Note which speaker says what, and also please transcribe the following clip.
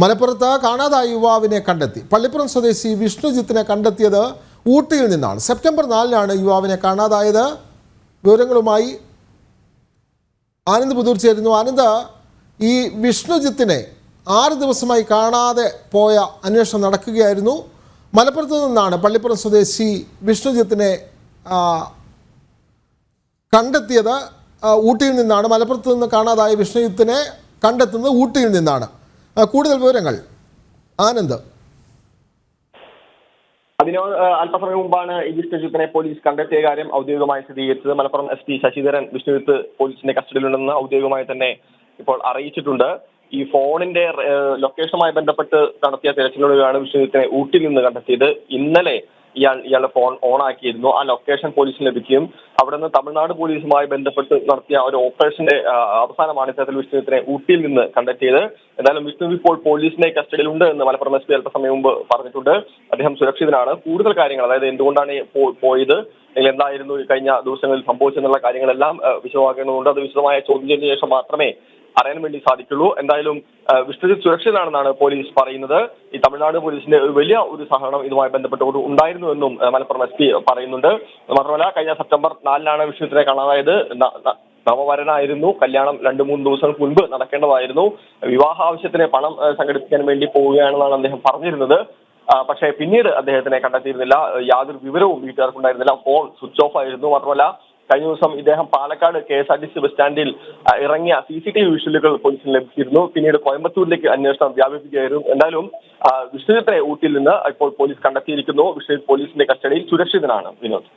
Speaker 1: മലപ്പുറത്ത് കാണാതായ യുവാവിനെ കണ്ടെത്തി. പള്ളിപ്പുറം സ്വദേശി വിഷ്ണുജിത്തിനെ കണ്ടെത്തിയത് ഊട്ടിയിൽ നിന്നാണ്. സെപ്റ്റംബർ 4-നാണ് യുവാവിനെ കാണാതായത്. വിവരങ്ങളുമായി ആനന്ദ് പുതൂർ ചേരുന്നു. ആനന്ദ്, ഈ വിഷ്ണുജിത്തിനെ 6 ദിവസമായി കാണാതെ പോയ അന്വേഷണം നടക്കുകയായിരുന്നു. മലപ്പുറത്ത് നിന്നാണ് പള്ളിപ്പുറം സ്വദേശി വിഷ്ണുജിത്തിനെ കണ്ടെത്തിയത്. ഊട്ടിയിൽ നിന്നാണ്. മലപ്പുറത്ത് നിന്ന് കാണാതായ വിഷ്ണുജിത്തിനെ കണ്ടെത്തുന്നത് ഊട്ടിയിൽ നിന്നാണ്. കൂടുതൽ വിവരങ്ങൾ ആനന്ദ്.
Speaker 2: അതിനോട് അല്പസമയം മുമ്പാണ് ഈ വിഷ്ണുജിത്തിനെ പോലീസ് കണ്ടെത്തിയ കാര്യം ഔദ്യോഗികമായി സ്ഥിരീകരിച്ചത്. മലപ്പുറം SP ശശിധരൻ വിഷ്ണുജിത്ത് പോലീസിന്റെ കസ്റ്റഡിയിലുണ്ടെന്ന് ഔദ്യോഗികമായി തന്നെ ഇപ്പോൾ അറിയിച്ചിട്ടുണ്ട്. ഈ ഫോണിന്റെ ലൊക്കേഷനുമായി ബന്ധപ്പെട്ട് നടത്തിയ തിരച്ചിലൊടുവിലാണ് വിഷ്ണുജിത്തിനെ ഊട്ടിയിൽ നിന്ന് കണ്ടെത്തിയത്. ഇന്നലെ ഇയാളുടെ ഫോൺ ഓണാക്കിയിരുന്നു. ആ ലൊക്കേഷൻ പോലീസിന് ലഭിക്കുകയും അവിടെ നിന്ന് തമിഴ്നാട് പോലീസുമായി ബന്ധപ്പെട്ട് നടത്തിയ ഒരു ഓപ്പറേഷന്റെ അവസാനമാണ് ഇത്തരത്തിൽ വിഷ്ണുജിത്തിനെ ഊട്ടിയിൽ നിന്ന് കണ്ടെത്തിയത്. എന്തായാലും വിഷ്ണു ഇപ്പോൾ പോലീസിന്റെ കസ്റ്റഡിയിലുണ്ട് എന്ന് മലപ്പുറം SP അല്പസമയം മുമ്പ് പറഞ്ഞിട്ടുണ്ട്. അദ്ദേഹം സുരക്ഷിതനാണ്. കൂടുതൽ കാര്യങ്ങൾ, അതായത് എന്തുകൊണ്ടാണ് പോയത്, അല്ലെങ്കിൽ എന്തായിരുന്നു കഴിഞ്ഞ ദിവസങ്ങളിൽ സംഭവിച്ചെന്നുള്ള കാര്യങ്ങളെല്ലാം വിശദമാക്കേണ്ടതുണ്ട്. അത് വിശദമായ ചോദ്യം ചെയ്തതിനു ശേഷം മാത്രമേ അറിയാൻ വേണ്ടി സാധിക്കുള്ളൂ. എന്തായാലും വിഷ്ണുജിത്ത് സുരക്ഷിതനാണെന്നാണ് പോലീസ് പറയുന്നത്. ഈ തമിഴ്നാട് പോലീസിന്റെ വലിയ ഒരു സഹകരണം ഇതുമായി ബന്ധപ്പെട്ടുകൊണ്ട് ഉണ്ടായിരുന്നു എന്നും മലപ്പുറം SP പറയുന്നുണ്ട്. മാത്രമല്ല, കഴിഞ്ഞ സെപ്റ്റംബർ 4-നാണ് വിഷ്ണുജിത്തിനെ കാണാതായത്. നവവരനായിരുന്നു. കല്യാണം 2-3 ദിവസങ്ങൾക്ക് മുൻപ് നടക്കേണ്ടതായിരുന്നു. വിവാഹ ആവശ്യത്തിന് പണം സംഘടിപ്പിക്കാൻ വേണ്ടി പോവുകയാണെന്നാണ് അദ്ദേഹം പറഞ്ഞിരുന്നത്. പക്ഷേ പിന്നീട് അദ്ദേഹത്തിനെ കണ്ടെത്തിയിരുന്നില്ല. യാതൊരു വിവരവും വീട്ടുകാർക്കുണ്ടായിരുന്നില്ല. ഫോൺ സ്വിച്ച് ഓഫ് ആയിരുന്നു. മാത്രമല്ല, കഴിഞ്ഞ ദിവസം ഇദ്ദേഹം പാലക്കാട് KSRTC ബസ് സ്റ്റാൻഡിൽ ഇറങ്ങിയ CCTV വിഷ്വലുകൾ പോലീസിന് ലഭിച്ചിരുന്നു. പിന്നീട് കോയമ്പത്തൂരിലേക്ക് അന്വേഷണം വ്യാപിപ്പിക്കുകയായിരുന്നു. എന്തായാലും വിഷ്ണുജിത്തിനെ ഊട്ടിയിൽ നിന്ന് ഇപ്പോൾ പോലീസ് കണ്ടെത്തിയിരിക്കുന്നു. വിഷ്ണുജിത്ത് പോലീസിന്റെ കസ്റ്റഡിയിൽ സുരക്ഷിതനാണ്. വിനോദ്.